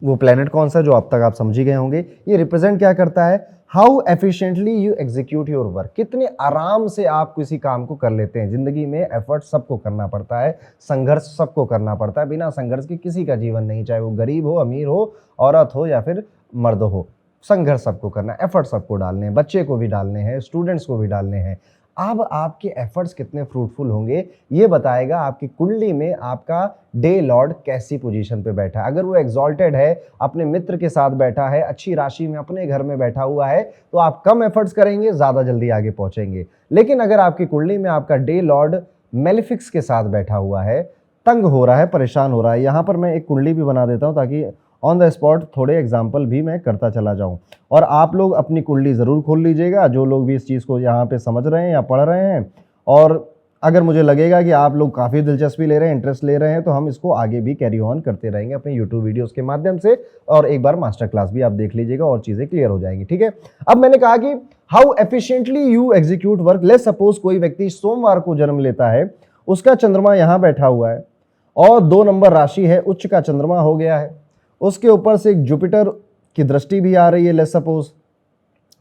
[SPEAKER 1] वो प्लेनेट कौन सा, जो अब तक आप समझ ही गए होंगे, ये रिप्रेजेंट क्या करता है, how efficiently you execute your work, कितने आराम से आप किसी काम को कर लेते हैं। जिंदगी में एफर्ट सबको करना पड़ता है, संघर्ष सबको करना पड़ता है, बिना संघर्ष के किसी का जीवन नहीं, चाहे वो गरीब हो, अमीर हो, औरत हो या फिर मर्द हो। संघर्ष सबको करना है, एफर्ट सबको डालने हैं, बच्चे को भी डालने हैं, स्टूडेंट्स को भी डालने हैं। अब आपके एफर्ट्स कितने फ्रूटफुल होंगे, ये बताएगा आपकी कुंडली में आपका डे लॉर्ड कैसी पोजीशन पे बैठा है। अगर वो एग्जॉल्टेड है, अपने मित्र के साथ बैठा है, अच्छी राशि में अपने घर में बैठा हुआ है, तो आप कम एफर्ट्स करेंगे, ज़्यादा जल्दी आगे पहुंचेंगे। लेकिन अगर आपकी कुंडली में आपका डे लॉर्ड मेलिफिक्स के साथ बैठा हुआ है, तंग हो रहा है, परेशान हो रहा है, यहाँ पर मैं एक कुंडली भी बना देता हूँ ताकि ऑन द स्पॉट थोड़े एग्जाम्पल भी मैं करता चला जाऊं। और आप लोग अपनी कुंडली ज़रूर खोल लीजिएगा, जो लोग भी इस चीज़ को यहाँ पे समझ रहे हैं या पढ़ रहे हैं। और अगर मुझे लगेगा कि आप लोग काफ़ी दिलचस्पी ले रहे हैं, इंटरेस्ट ले रहे हैं, तो हम इसको आगे भी कैरी ऑन करते रहेंगे अपने यूट्यूब वीडियोस के माध्यम से, और एक बार मास्टर क्लास भी आप देख लीजिएगा और चीज़ें क्लियर हो जाएंगी। ठीक है, अब मैंने कहा कि how efficiently you execute work. Let's suppose कोई व्यक्ति सोमवार को जन्म लेता है, उसका चंद्रमा यहाँ बैठा हुआ है और 2 नंबर राशि है, उच्च का चंद्रमा हो गया है, उसके ऊपर से एक जुपिटर की दृष्टि भी आ रही है। लेट्स सपोज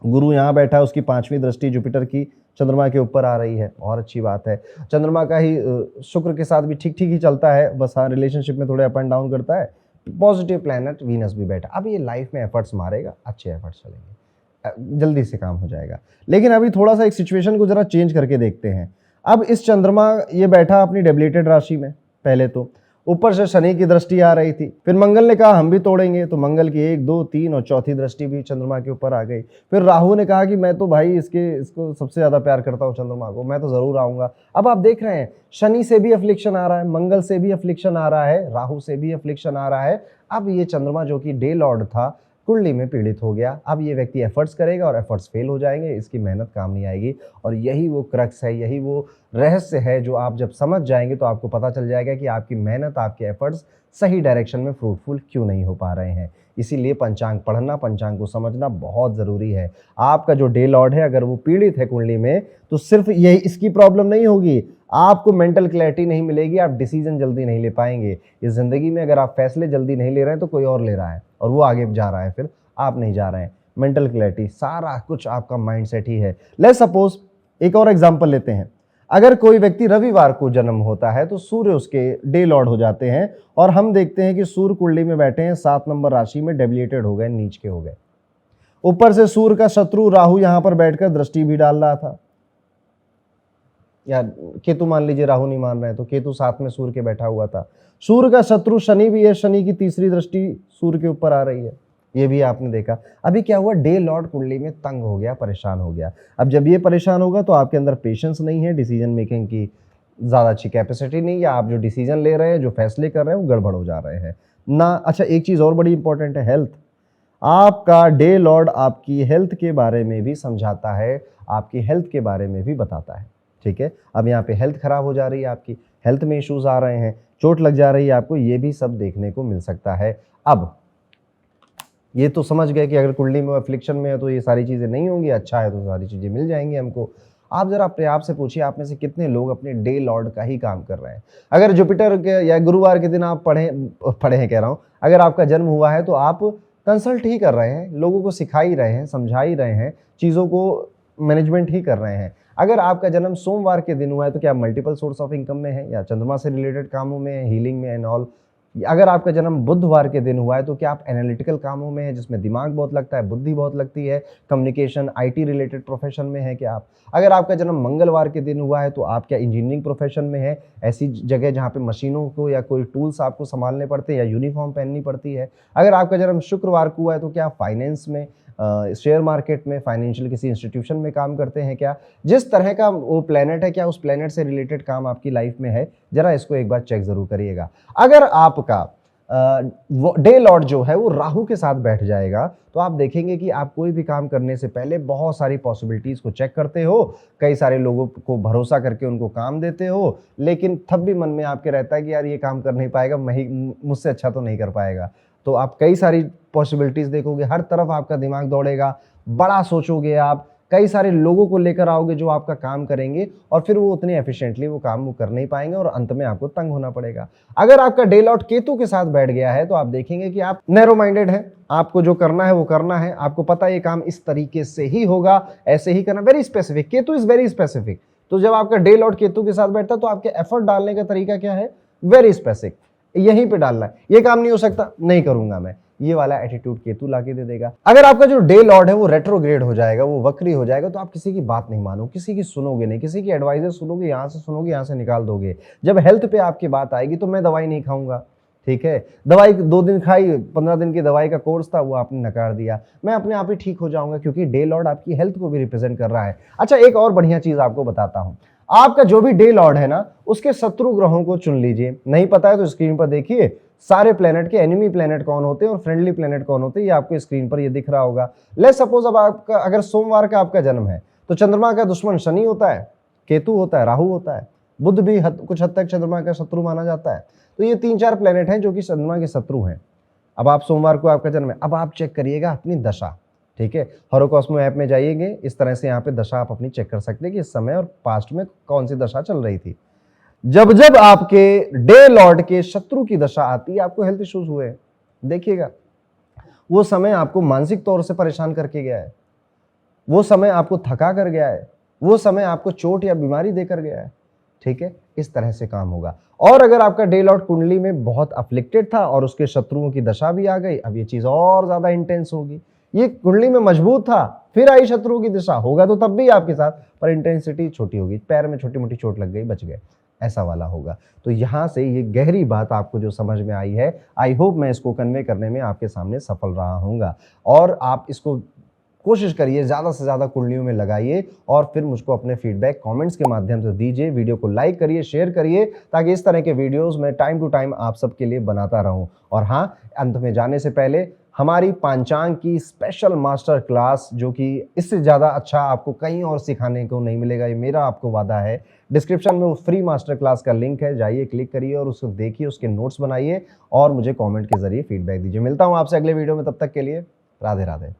[SPEAKER 1] गुरु यहाँ बैठा है, उसकी 5वीं दृष्टि जुपिटर की चंद्रमा के ऊपर आ रही है, और अच्छी बात है। चंद्रमा का ही शुक्र के साथ भी ठीक ठीक ही चलता है, बस हाँ रिलेशनशिप में थोड़े अप एंड डाउन करता है। पॉजिटिव प्लैनेट वीनस भी बैठा, अब ये लाइफ में एफर्ट्स मारेगा, अच्छे एफर्ट्स चलेंगे, जल्दी से काम हो जाएगा। लेकिन अभी थोड़ा सा एक सिचुएशन को जरा चेंज करके देखते हैं। अब इस चंद्रमा ये बैठा अपनी डेबिलेटेड राशि में, पहले तो ऊपर से शनि की दृष्टि आ रही थी, फिर मंगल ने कहा हम भी तोड़ेंगे, तो मंगल की 1, 2, 3 और चौथी दृष्टि भी चंद्रमा के ऊपर आ गई। फिर राहु ने कहा कि मैं तो भाई इसको सबसे ज्यादा प्यार करता हूँ चंद्रमा को, मैं तो जरूर आऊंगा। अब आप देख रहे हैं शनि से भी अफ्लिक्शन आ रहा है, मंगल से भी अफ्लिक्शन आ रहा है, राहु से भी अफ्लिक्शन आ रहा है। अब ये चंद्रमा जो कि डे लॉर्ड था, कुंडली में पीड़ित हो गया। अब ये व्यक्ति एफर्ट्स करेगा और एफर्ट्स फेल हो जाएंगे, इसकी मेहनत काम नहीं आएगी। और यही वो क्रक्स है, यही वो रहस्य है जो आप जब समझ जाएंगे तो आपको पता चल जाएगा कि आपकी मेहनत, आपके एफर्ट्स सही डायरेक्शन में फ्रूटफुल क्यों नहीं हो पा रहे हैं। इसीलिए पंचांग पढ़ना, पंचांग को समझना बहुत ज़रूरी है। आपका जो डे लॉर्ड है अगर वो पीड़ित है कुंडली में, तो सिर्फ यही इसकी प्रॉब्लम नहीं होगी, आपको मेंटल क्लैरिटी नहीं मिलेगी, आप डिसीजन जल्दी नहीं ले पाएंगे। इस ज़िंदगी में अगर आप फैसले जल्दी नहीं ले रहे हैं तो कोई और ले रहा है और वो आगे जा रहा है, फिर आप नहीं जा रहे हैं। मेंटल क्लैरिटी, सारा कुछ आपका माइंडसेट ही है। लेट्स सपोज एक और एग्जांपल लेते हैं। अगर कोई व्यक्ति रविवार को जन्म होता है तो सूर्य उसके डे लॉर्ड हो जाते हैं, और हम देखते हैं कि सूर्य कुंडली में बैठे हैं, 7 नंबर राशि में डेबिलेटेड हो गए, नीच के हो गए। ऊपर से सूर्य का शत्रु राहु यहां पर बैठकर दृष्टि भी डाल रहा था, या केतु मान लीजिए, राहु नहीं मान रहे हैं तो केतु साथ में सूर्य के बैठा हुआ था। सूर्य का शत्रु शनि भी है, शनि की तीसरी दृष्टि सूर्य के ऊपर आ रही है, ये भी आपने देखा। अभी क्या हुआ, डे लॉर्ड कुंडली में तंग हो गया, परेशान हो गया। अब जब ये परेशान होगा तो आपके अंदर पेशेंस नहीं है, डिसीजन मेकिंग की ज़्यादा अच्छी कैपेसिटी नहीं, या आप जो डिसीजन ले रहे हैं, जो फैसले कर रहे हैं वो गड़बड़ हो जा रहे हैं ना। अच्छा, एक चीज़ और बड़ी इंपॉर्टेंट है, हेल्थ। आपका डे लॉर्ड आपकी हेल्थ के बारे में भी समझाता है, आपकी हेल्थ के बारे में भी बताता है। ठीक है, अब यहाँ पे हेल्थ खराब हो जा रही है, आपकी हेल्थ में इश्यूज आ रहे हैं, चोट लग जा रही है आपको, ये भी सब देखने को मिल सकता है। अब ये तो समझ गए कि अगर कुंडली में अफ्लिक्शन में है तो ये सारी चीज़ें नहीं होंगी, अच्छा है तो सारी चीज़ें मिल जाएंगी हमको। आप जरा अपने आप से पूछिए, आप में से कितने लोग अपने डे लॉर्ड का ही काम कर रहे हैं। अगर जुपिटर के या गुरुवार के दिन आप पढ़े हैं कह रहा हूँ, अगर आपका जन्म हुआ है तो आप कंसल्ट ही कर रहे हैं, लोगों को सिखा ही रहे हैं, समझा ही रहे हैं, चीज़ों को मैनेजमेंट ही कर रहे हैं। अगर आपका जन्म सोमवार के दिन हुआ है तो क्या मल्टीपल सोर्स ऑफ इनकम में है, या चंद्रमा से रिलेटेड कामों में है, हीलिंग में एंड ऑल। अगर आपका जन्म बुधवार के दिन हुआ है तो क्या आप एनालिटिकल कामों में है, जिसमें दिमाग बहुत लगता है, बुद्धि बहुत लगती है, कम्युनिकेशन, आईटी रिलेटेड प्रोफेशन में है क्या आप। अगर आपका जन्म मंगलवार के दिन हुआ है तो आप क्या इंजीनियरिंग प्रोफेशन में है, ऐसी जगह जहाँ पे मशीनों को या कोई टूल्स आपको संभालने पड़ते हैं या यूनिफॉर्म पहननी पड़ती है। अगर आपका जन्म शुक्रवार को हुआ है तो क्या फाइनेंस में, शेयर मार्केट में, फाइनेंशियल किसी इंस्टीट्यूशन में काम करते हैं क्या। जिस तरह का वो प्लेनेट है, क्या उस प्लेनेट से रिलेटेड काम आपकी लाइफ में है, जरा इसको एक बार चेक जरूर करिएगा। अगर आपका डे लॉर्ड जो है वो राहु के साथ बैठ जाएगा तो आप देखेंगे कि आप कोई भी काम करने से पहले बहुत सारी पॉसिबिलिटीज को चेक करते हो, कई सारे लोगों को भरोसा करके उनको काम देते हो, लेकिन तब भी मन में आपके रहता है कि यार ये काम कर नहीं पाएगा, मुझसे अच्छा तो नहीं कर पाएगा। तो आप कई सारी पॉसिबिलिटीज देखोगे, हर तरफ आपका दिमाग दौड़ेगा, बड़ा सोचोगे, आप कई सारे लोगों को लेकर आओगे जो आपका काम करेंगे, और फिर वो उतने एफिशिएंटली वो काम वो कर नहीं पाएंगे और अंत में आपको तंग होना पड़ेगा। अगर आपका डे लॉर्ड केतु के साथ बैठ गया है तो आप देखेंगे कि आप नैरो माइंडेड हैं, आपको जो करना है वो करना है, आपको पता है ये काम इस तरीके से ही होगा, ऐसे ही करना, very specific. Ketu is very specific. तो जब आपका डे लॉर्ड केतु के साथ बैठता है तो आपके एफर्ट डालने का तरीका क्या है, वेरी स्पेसिफिक, यहीं पे डालना है। ये काम नहीं हो सकता, नहीं करूंगा मैं, ये वाला एटीट्यूड केतु लाके दे देगा। अगर आपका जो डे लॉर्ड है वो रेट्रोग्रेड हो जाएगा, वो वक्री हो जाएगा, तो आप किसी की बात नहीं मानो, किसी की सुनोगे नहीं, किसी की एडवाइजर सुनोगे, यहाँ से सुनोगे, यहाँ से निकाल दोगे। जब हेल्थ पे आपकी बात आएगी तो मैं दवाई नहीं खाऊंगा, ठीक है, दवाई 2 दिन खाई, 15 दिन की दवाई का कोर्स था वो आपने नकार दिया, मैं अपने आप ही ठीक हो जाऊंगा, क्योंकि डे लॉर्ड आपकी हेल्थ को भी रिप्रेजेंट कर रहा है। अच्छा, एक और बढ़िया चीज आपको बताता हूं, आपका जो भी डे लॉर्ड है ना, उसके शत्रु ग्रहों को चुन लीजिए। नहीं पता है तो स्क्रीन पर देखिए, सारे प्लेनेट के एनिमी प्लेनेट कौन होते हैं और फ्रेंडली प्लेनेट कौन होते हैं, ये आपको स्क्रीन पर ये दिख रहा होगा। लेट्स सपोज अब आपका अगर सोमवार का आपका जन्म है तो चंद्रमा का दुश्मन शनि होता है, केतु होता है, राहु होता है। बुध भी कुछ हद तक चंद्रमा का शत्रु माना जाता है। तो ये 3-4 प्लेनेट हैं जो कि चंद्रमा के शत्रु हैं। अब आप सोमवार को आपका जन्म है, अब आप चेक करिएगा अपनी दशा, ठीक है। हॉरोकॉस्मो ऐप में जाइएगा, इस तरह से यहाँ पे दशा आप अपनी चेक कर सकते हैं कि इस समय और पास्ट में कौन सी दशा चल रही थी। जब जब आपके डे लॉर्ड के शत्रु की दशा आती है, आपको हेल्थ इश्यूज हुए, देखिएगा वो समय आपको मानसिक तौर से परेशान करके गया है, वो समय आपको थका कर गया है, वो समय आपको चोट या बीमारी देकर गया है, ठीक है। इस तरह से काम होगा। और अगर आपका डे लॉर्ड कुंडली में बहुत अफ्लिक्टेड था और उसके शत्रुओं की दशा भी आ गई, अब ये चीज और ज्यादा इंटेंस होगी। ये कुंडली में मजबूत था, फिर आई शत्रुओं की दशा, होगा तो तब भी आपके साथ, पर इंटेंसिटी छोटी होगी, पैर में छोटी मोटी चोट लग गई, बच गए, ऐसा वाला होगा। तो यहाँ से ये गहरी बात आपको जो समझ में आई है, आई होप मैं इसको कन्वे करने में आपके सामने सफल रहा हूँगा। और आप इसको कोशिश करिए, ज़्यादा से ज़्यादा कुंडलियों में लगाइए और फिर मुझको अपने फीडबैक कमेंट्स के माध्यम से दीजिए। वीडियो को लाइक करिए, शेयर करिए, ताकि इस तरह के वीडियोस मैं टाइम टू टाइम आप सबके लिए बनाता रहूं। और हाँ, अंत में जाने से पहले हमारी पांचांग की स्पेशल मास्टर क्लास, जो कि इससे ज़्यादा अच्छा आपको कहीं और सिखाने को नहीं मिलेगा, ये मेरा आपको वादा है। डिस्क्रिप्शन में वो फ्री मास्टर क्लास का लिंक है, जाइए क्लिक करिए और उसको देखिए, उसके नोट्स बनाइए और मुझे कॉमेंट के जरिए फीडबैक दीजिए। मिलता हूँ आपसे अगले वीडियो में, तब तक के लिए राधे राधे।